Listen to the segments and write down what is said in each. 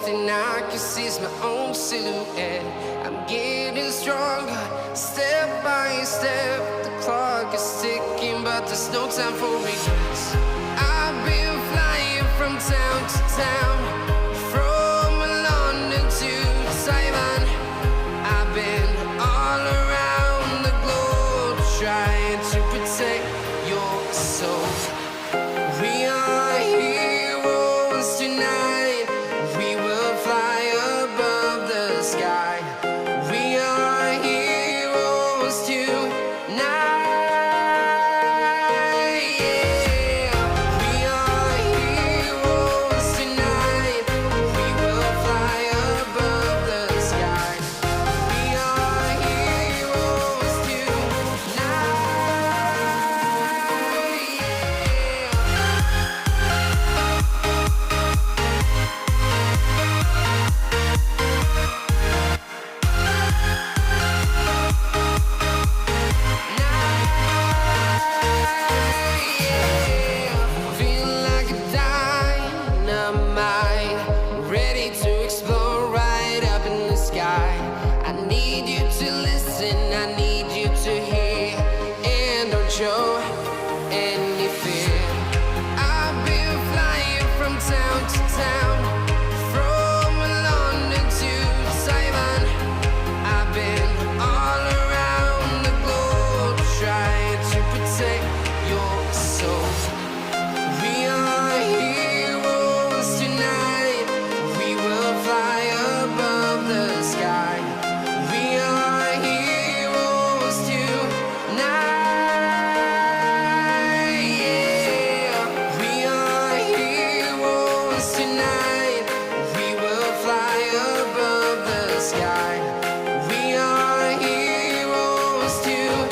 thing I can see is my own silhouette. I'm getting stronger, step by step. The clock is ticking, but there's no time for regrets. I've been flying from town to town, from London to Taiwan. I've been all around the globe, trying to protect your soul. We are heroes tonight. We will fly above the sky. We are heroes tonight. Yeah. We are heroes tonight. We will fly above the sky. We are heroes tonight. Feel like a dynamite, ready to explode right up in the sky. I need you to listen, I need you to hear, and don't show any fear. I've been flying from town to town, from London to Taiwan. I've been all around the globe, trying to protect your soul. We are heroes tonight. We will fly above the sky. We are heroes tonight. Yeah. We are heroes tonight. We will fly above the sky. We are heroes tonight.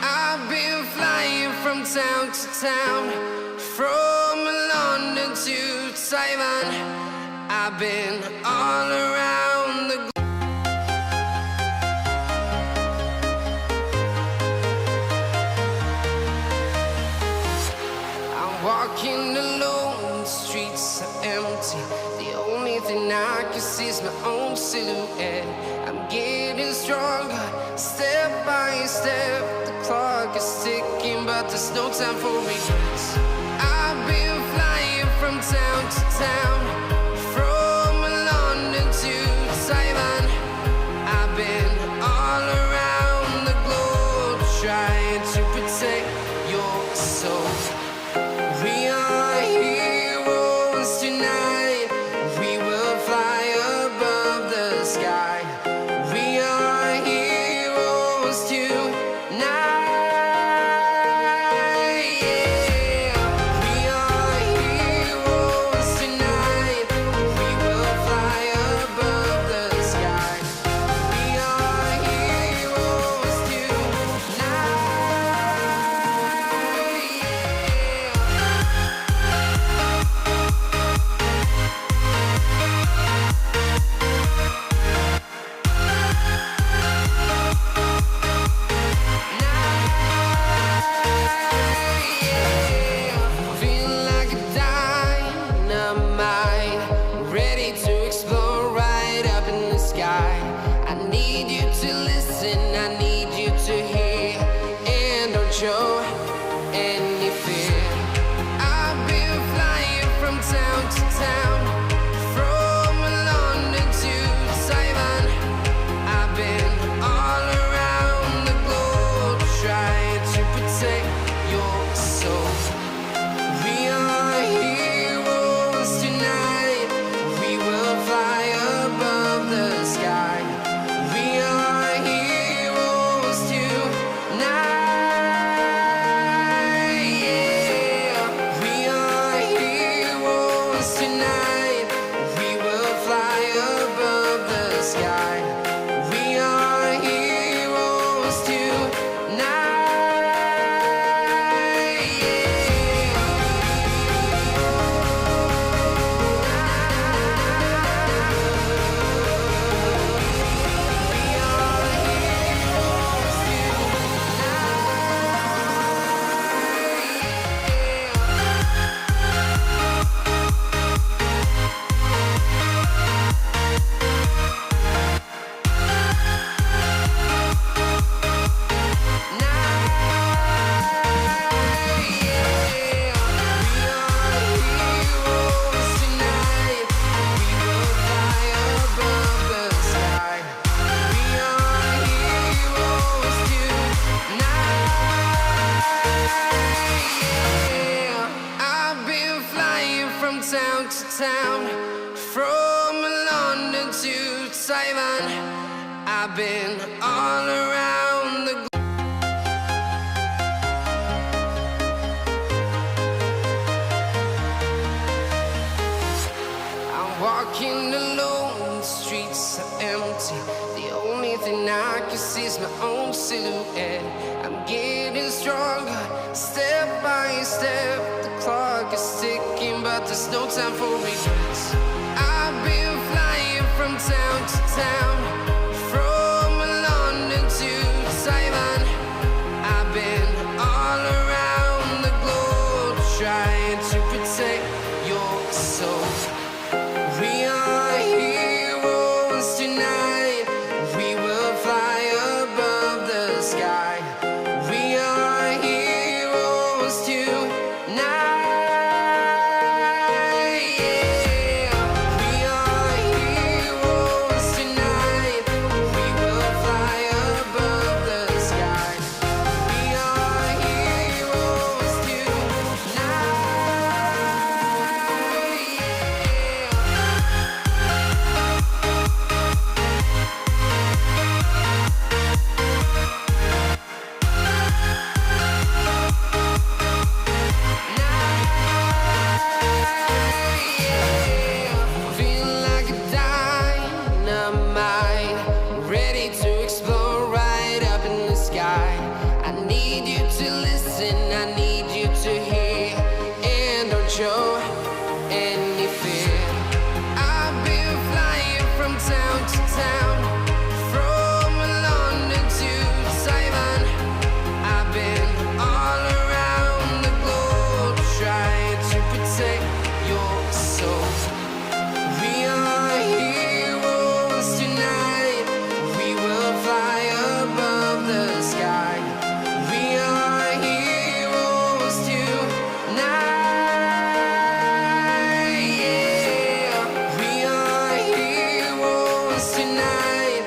I've been flying from town to town, from London to Taiwan. I've been all around the globe. I'm walking alone, the streets are empty. The only thing I can see is my own silhouette. I'm getting stronger, step by step. The clock is ticking, but there's no time for regrets. I've been flying from town to town, from London to Taiwan. I've been all around the globe, trying to protect your soul. We are heroes tonight. We will fly above the sky. We are heroes tonight. Yeah. We are heroes tonight. town to town, from London to Taiwan. I've been all around the globe. I'm walking alone, the streets are empty. The only thing I can see is my own silhouette. I'm getting stronger, step by step. The clock is ticking, but there's no time for regrets. I've been flying from town to town, from London to Taiwan. I've been all around the globe, trying to protect your soul. We are heroes tonight. We will fly above the sky. We are heroes tonight. Yeah. We are heroes tonight. We will fly above the sky. We are heroes tonight. Feel like a dynamite, ready to explode right up in the sky. I need you to listen, I need you to hear, and don't show any fear. I've been flying from town to town, from London to Taiwan. I've been all around the globe, trying to protect your soul. We are heroes tonight. We will fly above the sky. We are heroes tonight. Yeah. We are heroes tonight.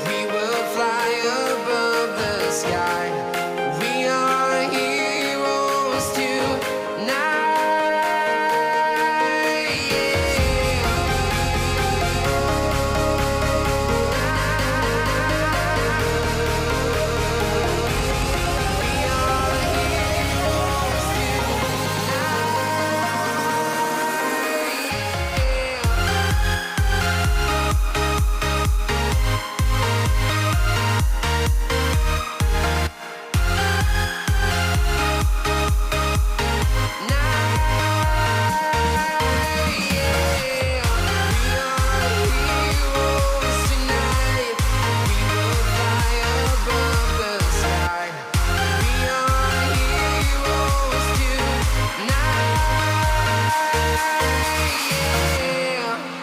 We will fly above the sky. We are heroes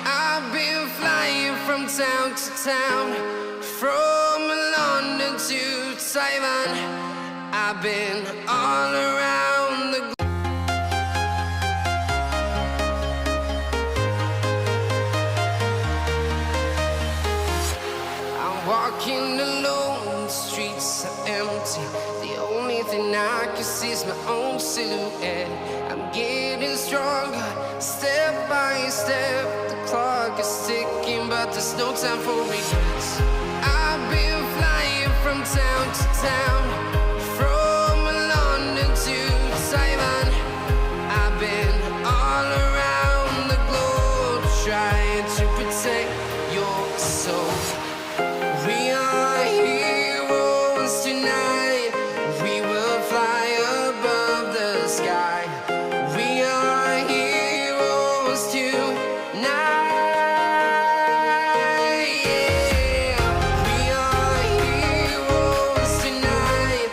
I've been flying from town to town, from London to Taiwan. I've been all around the globe. I'm walking alone, the streets are empty. The only thing I can see is my own silhouette. I'm getting stronger, step by step. The clock is ticking, but there's no time for regrets. I've been flying from town to town, from London to Taiwan. I've been all around the globe, trying to protect your soul. We are heroes tonight. We will fly above the sky. We are heroes tonight. Yeah. We are heroes tonight.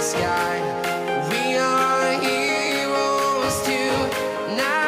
sky. We are heroes tonight.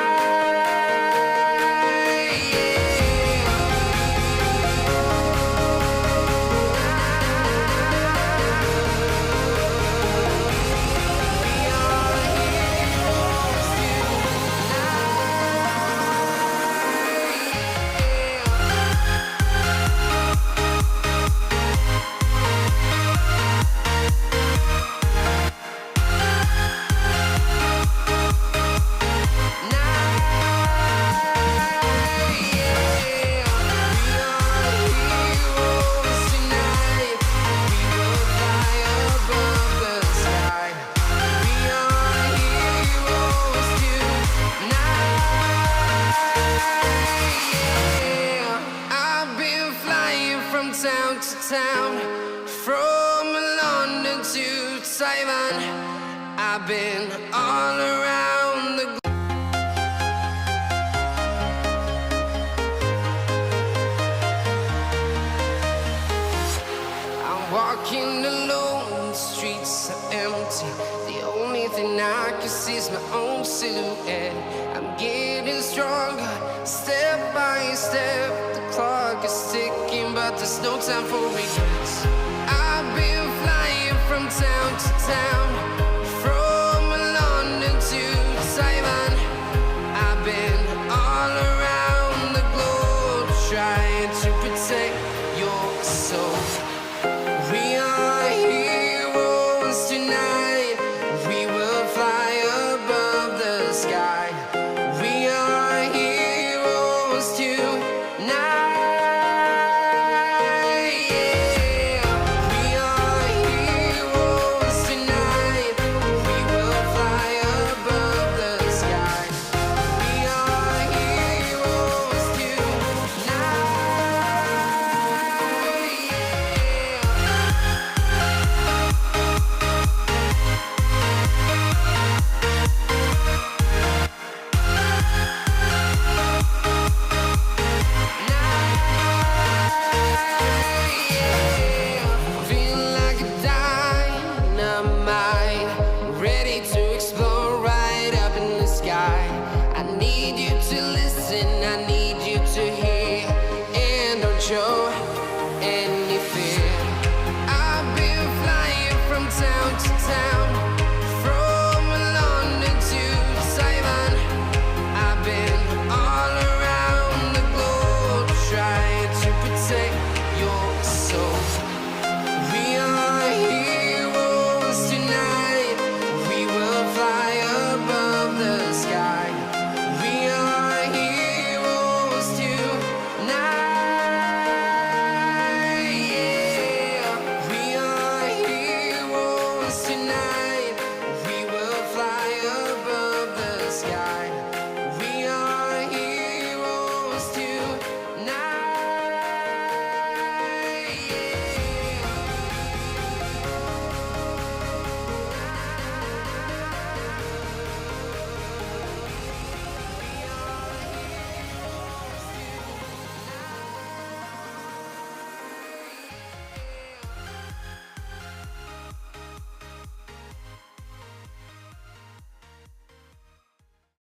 Town to town, from London to Taiwan, I've been all around the globe. I'm walking alone, the streets are empty. The only thing I can see is my own silhouette. I'm getting stronger, step by step. The clock is ticking, but there's no time for regrets. I've been flying from town to town,